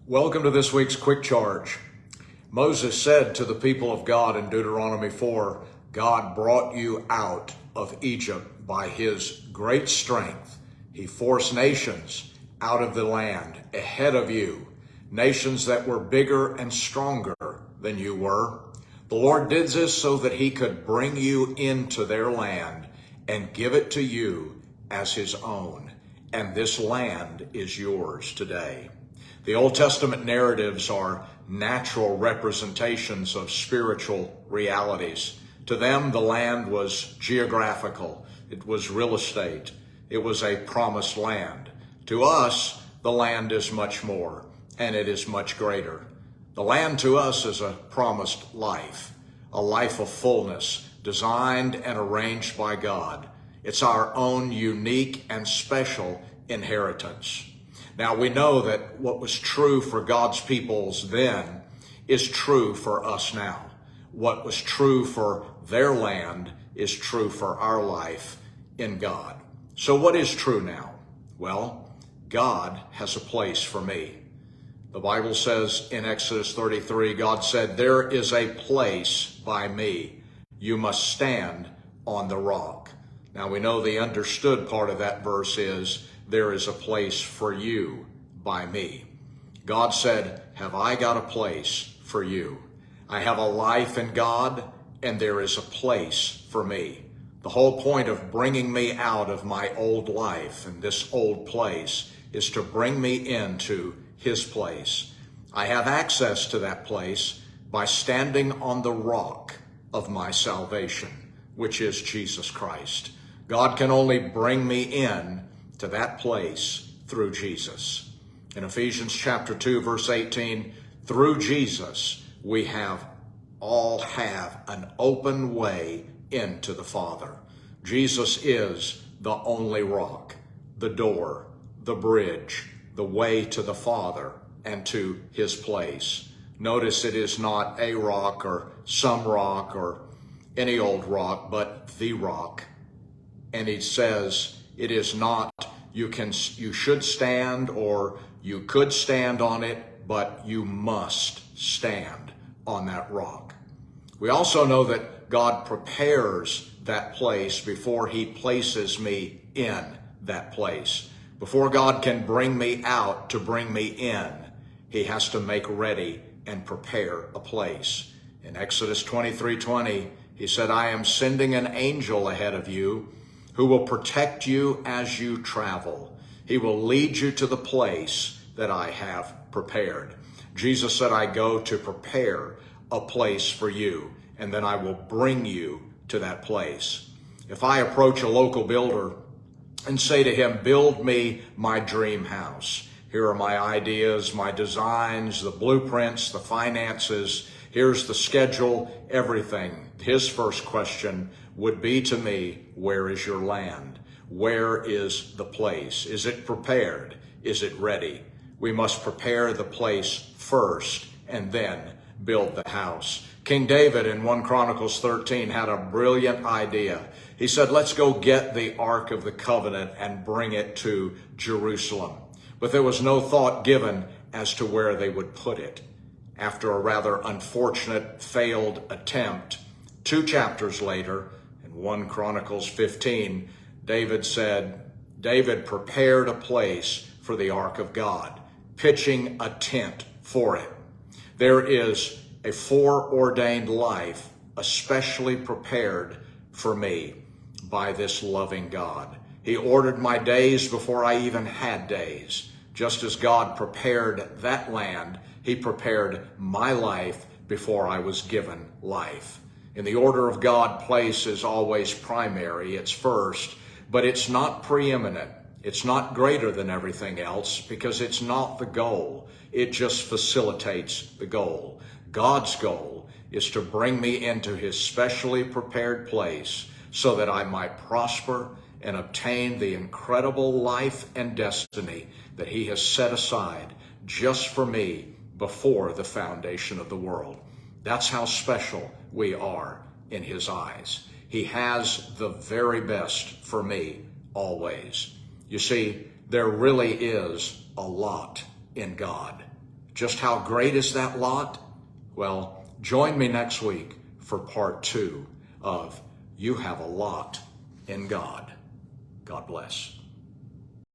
Welcome to this week's Quick Charge. Moses said to the people of God in Deuteronomy 4, God brought you out of Egypt by his great strength. He forced nations out of the land ahead of you, nations that were bigger and stronger than you were. The Lord did this so that he could bring you into their land and give it to you as his own. And this land is yours today. The Old Testament narratives are natural representations of spiritual realities. To them, the land was geographical. It was real estate. It was a promised land. To us, the land is much more, and it is much greater. The land to us is a promised life, a life of fullness, designed and arranged by God. It's our own unique and special inheritance. Now, we know that what was true for God's peoples then is true for us now. What was true for their land is true for our life in God. So what is true now? Well, God has a place for me. The Bible says in Exodus 33, God said, there is a place by me. You must stand on the rock. Now, we know the understood part of that verse is, there is a place for you by me. God said, have I got a place for you? I have a life in God, and there is a place for me. The whole point of bringing me out of my old life and this old place is to bring me into his place. I have access to that place by standing on the rock of my salvation, which is Jesus Christ. God can only bring me in to that place through Jesus. In Ephesians chapter 2, verse 18, through Jesus, we all have an open way into the Father. Jesus is the only rock, the door, the bridge, the way to the Father and to his place. Notice it is not a rock or some rock or any old rock, but the rock. And he says it is not you should stand or you could stand on it, but you must stand on that rock. We also know that God prepares that place before he places me in that place. Before God can bring me out to bring me in, he has to make ready and prepare a place. In Exodus 23:20, he said, I am sending an angel ahead of you who will protect you as you travel. He will lead you to the place that I have prepared. Jesus said, I go to prepare a place for you, and then I will bring you to that place. If I approach a local builder and say to him, build me my dream house. Here are my ideas, my designs, the blueprints, the finances. Here's the schedule, everything. His first question would be to me, where is your land? Where is the place? Is it prepared? Is it ready? We must prepare the place first and then build the house. King David in 1 Chronicles 13 had a brilliant idea. He said, let's go get the Ark of the Covenant and bring it to Jerusalem. But there was no thought given as to where they would put it. After a rather unfortunate failed attempt, 2 chapters later, in 1 Chronicles 15, David prepared a place for the Ark of God, pitching a tent for it. There is a foreordained life especially prepared for me by this loving God. He ordered my days before I even had days. Just as God prepared that land, he prepared my life before I was given life. In the order of God, place is always primary. It's first, but it's not preeminent. It's not greater than everything else because it's not the goal. It just facilitates the goal. God's goal is to bring me into his specially prepared place so that I might prosper and obtain the incredible life and destiny that he has set aside just for me before the foundation of the world. That's how special we are in his eyes. He has the very best for me always. You see, there really is a lot in God. Just how great is that lot? Well, join me next week for part 2 of You Have a Lot in God. God bless.